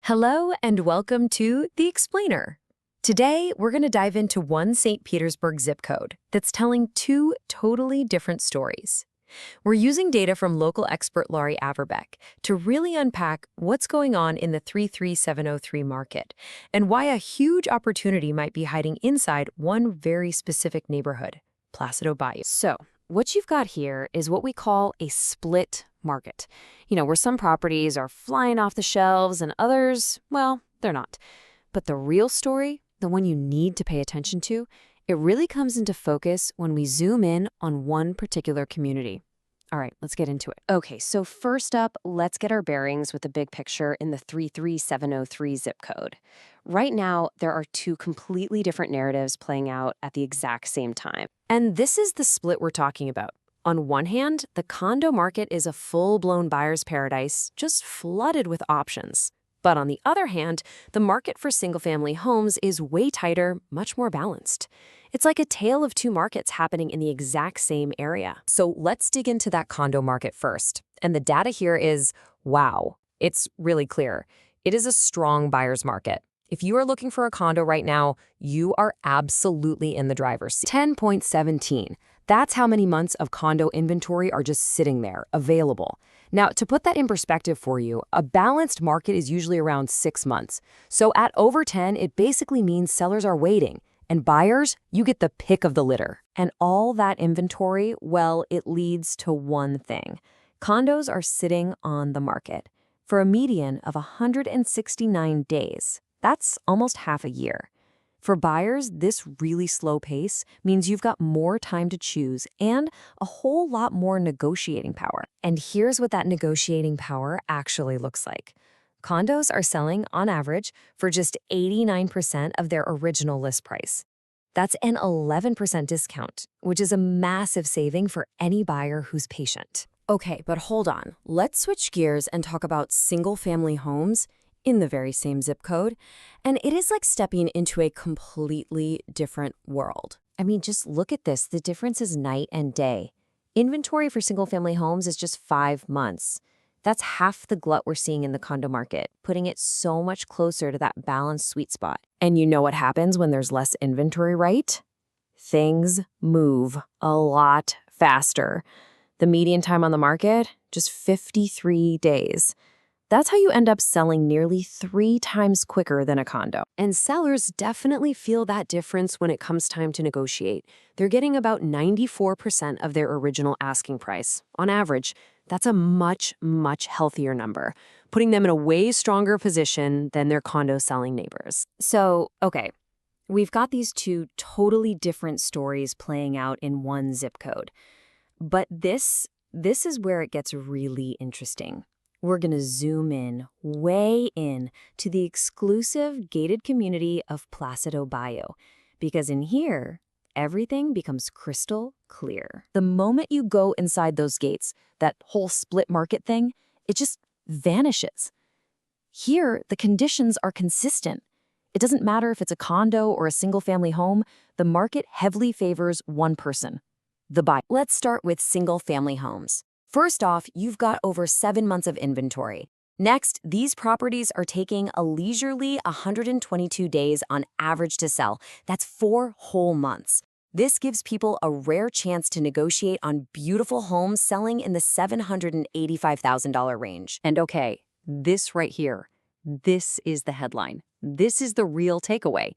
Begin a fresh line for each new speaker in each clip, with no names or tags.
Hello and welcome to The Explainer. Today, we're going to dive into one St. Petersburg zip code that's telling two totally different stories. We're using data from local expert Lari Averbeck to really unpack what's going on in the 33703 market and why a huge opportunity might be hiding inside one very specific neighborhood, Placido Bayou.
So, what you've got here is what we call a split market. Where some properties are flying off the shelves and others, well, they're not. But the real story, the one you need to pay attention to, it really comes into focus when we zoom in on one particular community. All right, let's get into it. Okay, so first up, let's get our bearings with the big picture in the 33703 zip code. Right now, there are two completely different narratives playing out at the exact same time. And this is the split we're talking about. On one hand, the condo market is a full-blown buyer's paradise, just flooded with options. But on the other hand, the market for single-family homes is way tighter, much more balanced. It's like a tale of two markets happening in the exact same area.
So let's dig into that condo market first. And the data here is, wow, it's really clear. It is a strong buyer's market. If you are looking for a condo right now, you are absolutely in the driver's seat.
10.17. That's how many months of condo inventory are just sitting there, available. Now, to put that in perspective for you, a balanced market is usually around 6 months. So at over 10, it basically means sellers are waiting. And buyers, you get the pick of the litter. And all that inventory, well, it leads to one thing. Condos are sitting on the market for a median of 169 days. That's almost half a year. For buyers, this really slow pace means you've got more time to choose and a whole lot more negotiating power. And here's what that negotiating power actually looks like. Condos are selling, on average, for just 89% of their original list price. That's an 11% discount, which is a massive saving for any buyer who's patient. Okay, but hold on. Let's switch gears and talk about single-family homes in the very same zip code, and it is like stepping into a completely different world. I mean, just look at this. The difference is night and day. Inventory for single-family homes is just 5 months. That's half the glut we're seeing in the condo market, putting it so much closer to that balanced sweet spot. And you know what happens when there's less inventory, right? Things move a lot faster. The median time on the market, just 53 days. That's how you end up selling nearly 3 times quicker than a condo. And sellers definitely feel that difference when it comes time to negotiate. They're getting about 94% of their original asking price. On average, that's a much, much healthier number, putting them in a way stronger position than their condo selling neighbors. So, okay, we've got these two totally different stories playing out in one zip code. But this is where it gets really interesting. We're going to zoom in, way in, to the exclusive gated community of Placido Bayou. Because in here, everything becomes crystal clear. The moment you go inside those gates, that whole split market thing, it just vanishes. Here, the conditions are consistent. It doesn't matter if it's a condo or a single-family home, the market heavily favors one person, the buyer. Let's start with single-family homes. First off, you've got over 7 months of inventory. Next, these properties are taking a leisurely 122 days on average to sell. That's 4 whole months. This gives people a rare chance to negotiate on beautiful homes selling in the $785,000 range. And okay, this right here, this is the headline. This is the real takeaway.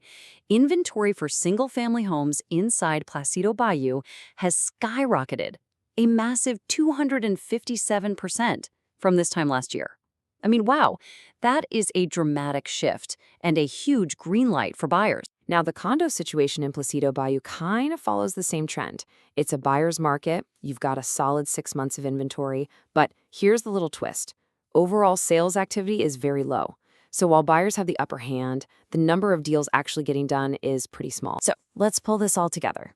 Inventory for single-family homes inside Placido Bayou has skyrocketed, a massive 257% from this time last year. I mean, wow, that is a dramatic shift and a huge green light for buyers. Now, the condo situation in Placido Bayou kind of follows the same trend. It's a buyer's market. You've got a solid 6 months of inventory. But here's the little twist. Overall sales activity is very low. So while buyers have the upper hand, the number of deals actually getting done is pretty small. So let's pull this all together.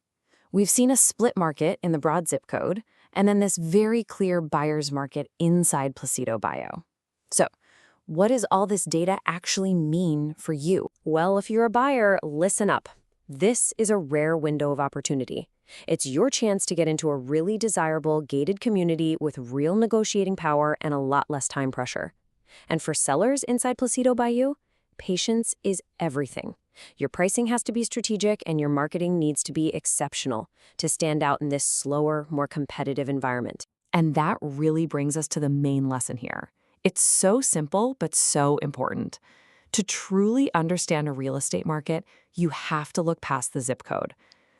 We've seen a split market in the broad zip code, and then this very clear buyer's market inside Placido Bayou. So, what does all this data actually mean for you? Well, if you're a buyer, listen up. This is a rare window of opportunity. It's your chance to get into a really desirable gated community with real negotiating power and a lot less time pressure.
And for sellers inside Placido Bayou, patience is everything. Your pricing has to be strategic and your marketing needs to be exceptional to stand out in this slower, more competitive environment.
And that really brings us to the main lesson here. It's so simple, but so important. To truly understand a real estate market, you have to look past the zip code.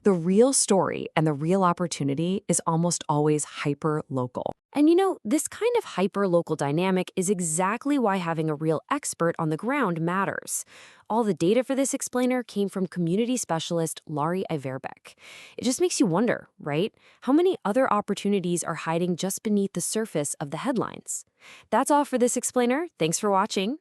The real story and the real opportunity is almost always hyper-local.
And this kind of hyper-local dynamic is exactly why having a real expert on the ground matters. All the data for this explainer came from community specialist Lari Averbeck. It just makes you wonder, right? How many other opportunities are hiding just beneath the surface of the headlines? That's all for this explainer. Thanks for watching.